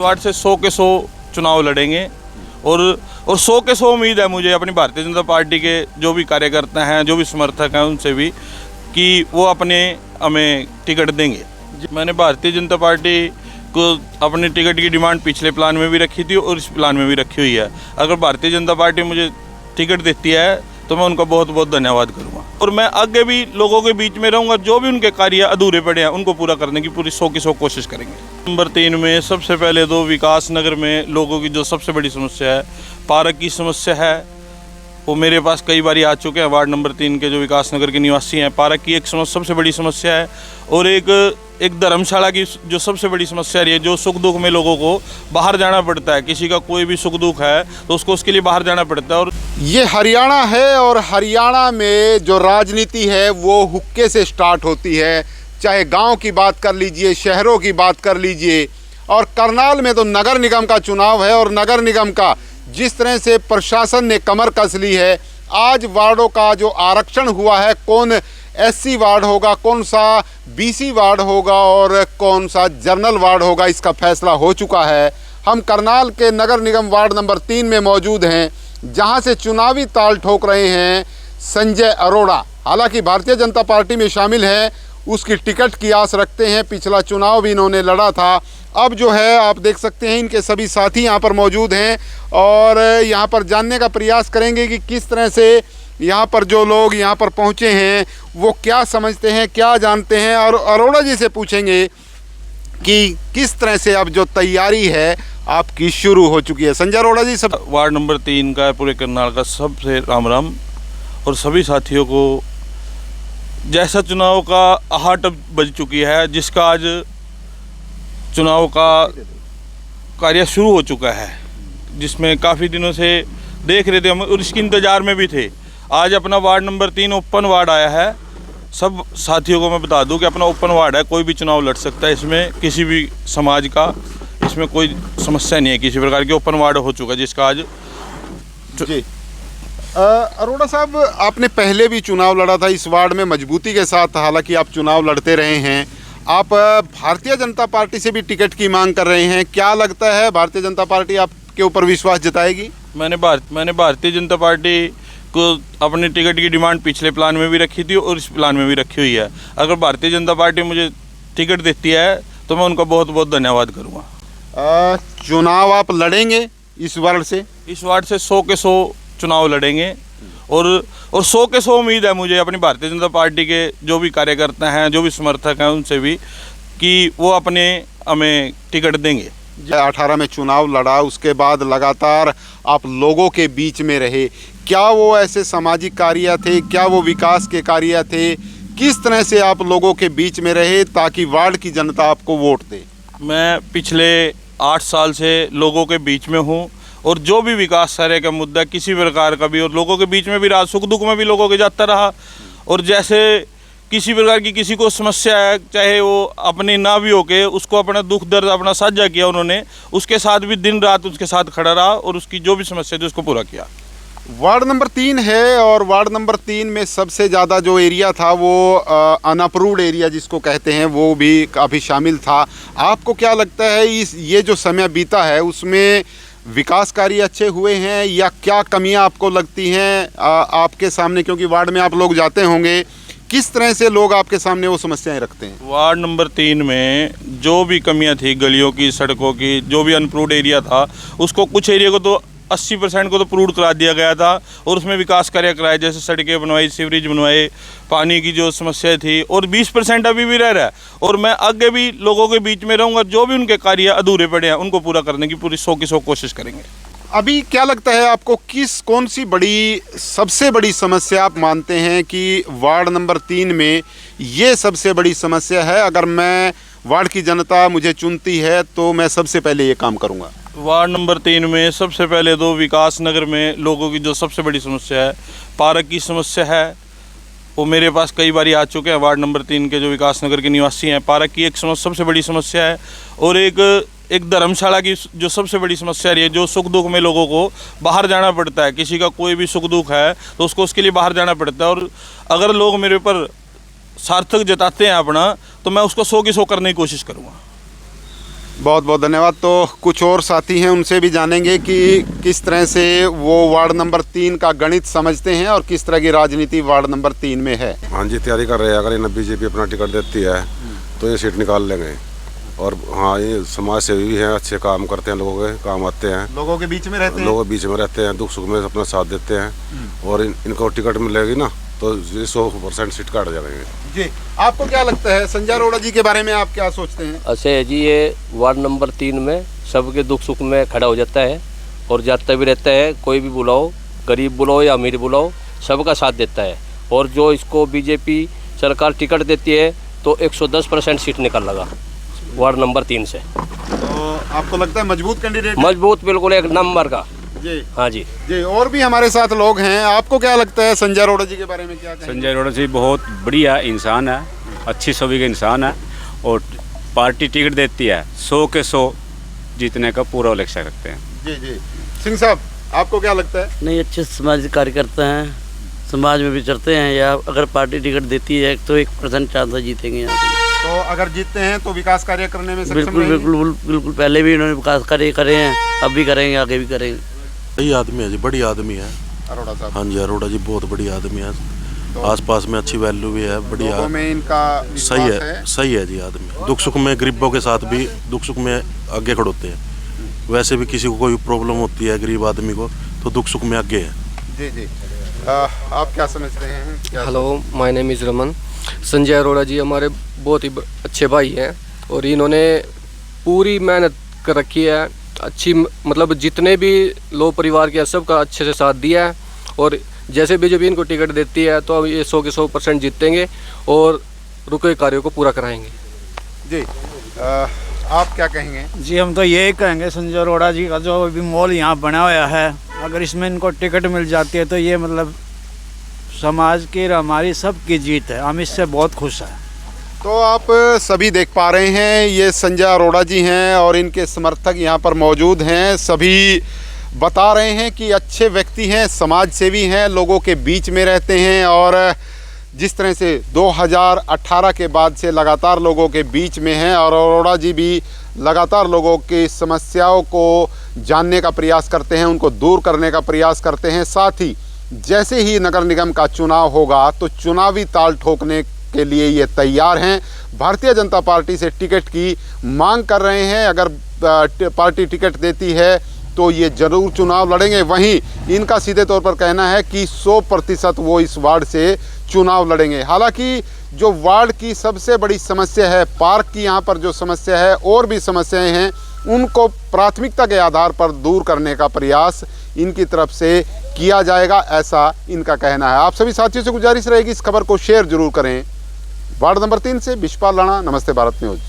Ward से 100 के 100 चुनाव लड़ेंगे और 100 के 100 उम्मीद है मुझे अपनी भारतीय जनता पार्टी के जो भी कार्यकर्ता हैं, जो भी समर्थक हैं, उनसे भी कि वो अपने हमें टिकट देंगे। मैंने भारतीय जनता पार्टी को अपने टिकट की डिमांड पिछले प्लान में भी रखी थी और इस प्लान में भी रखी हुई है। अगर भारतीय जनता पार्टी मुझे टिकट देती है तो मैं उनका बहुत बहुत धन्यवाद करूंगा और मैं आगे भी लोगों के बीच में रहूंगा। जो भी उनके कार्य अधूरे पड़े हैं उनको पूरा करने की पूरी 100 की 100 कोशिश करेंगे। नंबर 3 में सबसे पहले तो विकास नगर में लोगों की जो सबसे बड़ी समस्या है, पार्क की समस्या है, वो मेरे पास कई बार आ चुके हैं। वार्ड नंबर 3 के जो विकास नगर के निवासी हैं, पार्क की एक सबसे बड़ी समस्या है और एक धर्मशाला की जो सबसे बड़ी समस्या रही है। जो सुख दुख में लोगों को बाहर जाना पड़ता है, किसी का कोई भी सुख दुख है तो उसको उसके लिए बाहर जाना पड़ता है। और ये हरियाणा है और हरियाणा में जो राजनीति है वो हुक्के से स्टार्ट होती है। चाहे गांव की बात कर लीजिए, शहरों की बात कर लीजिए, और करनाल में तो नगर निगम का चुनाव है और नगर निगम का जिस तरह से प्रशासन ने कमर कस ली है। आज वार्डों का जो आरक्षण हुआ है, कौन एससी वार्ड होगा, कौन सा बीसी वार्ड होगा और कौन सा जनरल वार्ड होगा, इसका फैसला हो चुका है। हम करनाल के नगर निगम वार्ड नंबर 3 में मौजूद हैं, जहां से चुनावी ताल ठोक रहे हैं संजय अरोड़ा। हालांकि भारतीय जनता पार्टी में शामिल हैं, उसकी टिकट की आस रखते हैं। पिछला चुनाव भी इन्होंने लड़ा था। अब जो है आप देख सकते हैं इनके सभी साथी यहाँ पर मौजूद हैं और यहाँ पर जानने का प्रयास करेंगे कि किस तरह से यहाँ पर जो लोग यहाँ पर पहुँचे हैं वो क्या समझते हैं, क्या जानते हैं। और अरोड़ा जी से पूछेंगे कि किस तरह से अब जो तैयारी है आपकी शुरू हो चुकी है। संजय अरोड़ा जी, सब वार्ड नंबर 3 का पूरे करनाल का सबसे राम राम और सभी साथियों को। जैसा चुनाव का आहट बज चुकी है, जिसका आज चुनाव का कार्य शुरू हो चुका है, जिसमें काफ़ी दिनों से देख रहे थे हम और इसके इंतज़ार में भी थे। आज अपना वार्ड नंबर 3 ओपन वार्ड आया है। सब साथियों को मैं बता दूं कि अपना ओपन वार्ड है, कोई भी चुनाव लड़ सकता है। इसमें किसी भी समाज का इसमें कोई समस्या नहीं है, किसी प्रकार की। ओपन वार्ड हो चुका है जिसका आज जी। अरोड़ा साहब, आपने पहले भी चुनाव लड़ा था इस वार्ड में मजबूती के साथ। हालांकि आप चुनाव लड़ते रहे हैं, आप भारतीय जनता पार्टी से भी टिकट की मांग कर रहे हैं। क्या लगता है भारतीय जनता पार्टी आपके ऊपर विश्वास जताएगी? मैंने भारतीय जनता पार्टी को अपने टिकट की डिमांड पिछले प्लान में भी रखी थी और इस प्लान में भी रखी हुई है। अगर भारतीय जनता पार्टी मुझे टिकट देती है तो मैं उनका बहुत बहुत धन्यवाद करूँगा। चुनाव आप लड़ेंगे इस वार्ड से? इस वार्ड से 100 के 100 चुनाव लड़ेंगे और 100 के 100 उम्मीद है मुझे अपनी भारतीय जनता पार्टी के जो भी कार्यकर्ता हैं, जो भी समर्थक हैं, उनसे भी कि वो अपने हमें टिकट देंगे। 18 में चुनाव लड़ा, उसके बाद लगातार आप लोगों के बीच में रहे। क्या वो ऐसे सामाजिक कार्य थे, क्या वो विकास के कार्य थे? किस तरह से आप लोगों के बीच में रहे ताकि वार्ड की जनता आपको वोट दे? मैं पिछले 8 साल से लोगों के बीच में हूँ और जो भी विकास कार्य का मुद्दा किसी प्रकार का भी, और लोगों के बीच में भी रहा, सुख दुख में भी लोगों के जाता रहा। और जैसे किसी प्रकार की किसी को समस्या है, चाहे वो अपनी ना भी हो के उसको अपना दुख दर्द अपना साझा किया उन्होंने, उसके साथ भी दिन रात उसके साथ खड़ा रहा और उसकी जो भी समस्या थी उसको पूरा किया। वार्ड नंबर 3 है और वार्ड नंबर 3 में सबसे ज़्यादा जो एरिया था वो अनअप्रूव्ड एरिया जिसको कहते हैं, वो भी काफ़ी शामिल था। आपको क्या लगता है ये जो समय बीता है उसमें विकास कार्य अच्छे हुए हैं या क्या कमियां आपको लगती हैं आपके सामने? क्योंकि वार्ड में आप लोग जाते होंगे, किस तरह से लोग आपके सामने वो समस्याएं रखते हैं? वार्ड नंबर 3 में जो भी कमियां थी, गलियों की, सड़कों की, जो भी अनप्रूव्ड एरिया था, उसको कुछ एरिया को तो 80% को तो प्रूव करा दिया गया था और उसमें विकास कार्य कराए, जैसे सड़कें बनवाई, सीवरेज बनवाए, पानी की जो समस्या थी, और 20% अभी भी रह रहा है। और मैं आगे भी लोगों के बीच में रहूँगा। जो भी उनके कार्य अधूरे पड़े हैं उनको पूरा करने की पूरी 100 की 100 कोशिश करेंगे। अभी क्या लगता है आपको, कौन सी सबसे बड़ी समस्या आप मानते हैं कि वार्ड नंबर 3 में ये सबसे बड़ी समस्या है? अगर मैं वार्ड की जनता मुझे चुनती है तो मैं सबसे पहले ये काम करूँगा। वार्ड नंबर 3 में सबसे पहले तो विकास नगर में लोगों की जो सबसे बड़ी समस्या है, पार्क की समस्या है, वो मेरे पास कई बार आ चुके हैं। वार्ड नंबर 3 के जो विकास नगर के निवासी हैं, पार्क की एक सबसे बड़ी समस्या है और एक धर्मशाला की जो सबसे बड़ी समस्या रही है। जो सुख दुख में लोगों को बाहर जाना पड़ता है, किसी का कोई भी सुख दुख है तो उसको उसके लिए बाहर जाना पड़ता है। और अगर लोग मेरे ऊपर सार्थक जताते हैं अपना, तो मैं उसको 100 की 100 करने की कोशिश करूँगा। बहुत बहुत धन्यवाद। तो कुछ और साथी हैं, उनसे भी जानेंगे कि किस तरह से वो वार्ड नंबर 3 का गणित समझते हैं और किस तरह की राजनीति वार्ड नंबर 3 में है। हाँ जी, तैयारी कर रहे हैं। अगर इन्हें बीजेपी अपना टिकट देती है तो ये सीट निकाल लेंगे। और हाँ, ये समाज सेवी भी हैं, अच्छे काम करते हैं, लोगों के काम आते हैं, लोगों के बीच में रहते हैं, लोगों के बीच में रहते हैं, दुख सुख में अपना साथ देते हैं। और इनको टिकट मिलेगी ना तो 100% सीट काट जाएंगे। जी, आपको क्या लगता है संजय अरोड़ा जी के बारे में, आप क्या सोचते हैं? ऐसे है जी, ये वार्ड नंबर 3 में सबके दुख सुख में खड़ा हो जाता है और जाता भी रहता है। कोई भी बुलाओ, गरीब बुलाओ या अमीर बुलाओ, सबका साथ देता है। और जो इसको बीजेपी सरकार टिकट देती है तो 110% सीट निकल लगा वार्ड नंबर 3 से। तो आपको लगता है मजबूत कैंडिडेट? मजबूत, बिल्कुल एक नंबर का। जी हाँ जी जी। और भी हमारे साथ लोग हैं, आपको क्या लगता है संजय अरोड़ा जी के बारे में, क्या कहेंगे? संजय अरोड़ा जी बहुत बढ़िया इंसान है, अच्छी छवि का इंसान है और पार्टी टिकट देती है 100 के 100 जीतने का पूरा लक्ष्य रखते हैं। जी जी। सिंह साहब, आपको क्या लगता है? नहीं, अच्छे सामाजिक कार्यकर्ता हैं, समाज में विचरते हैं, या अगर पार्टी टिकट देती है तो 1% चांस है जीतेंगे यहाँ पे। तो अगर जीतते हैं तो विकास कार्य करने में सक्षम बिल्कुल रहेंगे? बिल्कुल बिल्कुल, पहले भी इन्होंने विकास कार्य करे हैं, अब भी करेंगे, आगे भी करेंगे। सही आदमी है जी, बड़ी आदमी है अरोड़ा साहब। हाँ जी, अरोड़ा जी बहुत बड़ी आदमी है। आसपास में अच्छी वैल्यू भी है, बढ़िया। लोगों में इनका सही विश्वास है, सही है जी आदमी। दुख सुख में गरीबों के साथ भी, दुख सुख में आगे खड़ोते हैं। वैसे भी किसी को कोई प्रॉब्लम होती है गरीब आदमी को तो दुख सुख में आगे है। जी जी। आप क्या समझते हैं? क्या hello, my name is Raman. Sanjay Arora ji हमारे बहुत ही अच्छे भाई हैं और इन्होंने पूरी मेहनत कर रखी है। अच्छी मतलब जितने भी लोग परिवार के सबका अच्छे से साथ दिया है और जैसे बीजेपी इनको टिकट देती है तो अब ये 100 के 100% जीतेंगे और रुके कार्यों को पूरा कराएंगे। जी, आप क्या कहेंगे? जी, हम तो यही कहेंगे संजय अरोड़ा जी का जो अभी मॉल यहाँ बना हुआ है, अगर इसमें इनको टिकट मिल जाती है तो ये मतलब समाज की और हमारी सबकी जीत है। हम इससे बहुत खुश हैं। तो आप सभी देख पा रहे हैं, ये संजय अरोड़ा जी हैं और इनके समर्थक यहाँ पर मौजूद हैं। सभी बता रहे हैं कि अच्छे व्यक्ति हैं, समाज सेवी हैं, लोगों के बीच में रहते हैं और जिस तरह से 2018 के बाद से लगातार लोगों के बीच में हैं और अरोड़ा जी भी लगातार लोगों की समस्याओं को जानने का प्रयास करते हैं, उनको दूर करने का प्रयास करते हैं। साथ ही जैसे ही नगर निगम का चुनाव होगा तो चुनावी ताल ठोकने के लिए ये तैयार हैं। भारतीय जनता पार्टी से टिकट की मांग कर रहे हैं। अगर पार्टी टिकट देती है तो ये जरूर चुनाव लड़ेंगे। वहीं इनका सीधे तौर पर कहना है कि 100% वो इस वार्ड से चुनाव लड़ेंगे। हालांकि जो वार्ड की सबसे बड़ी समस्या है, पार्क की यहाँ पर जो समस्या है, और भी समस्याएं हैं, उनको प्राथमिकता के आधार पर दूर करने का प्रयास इनकी तरफ से किया जाएगा, ऐसा इनका कहना है। आप सभी साथियों से गुजारिश रहेगी इस खबर को शेयर जरूर करें। वार्ड नंबर 3 से बिशपाल राणा, नमस्ते भारत न्यूज़।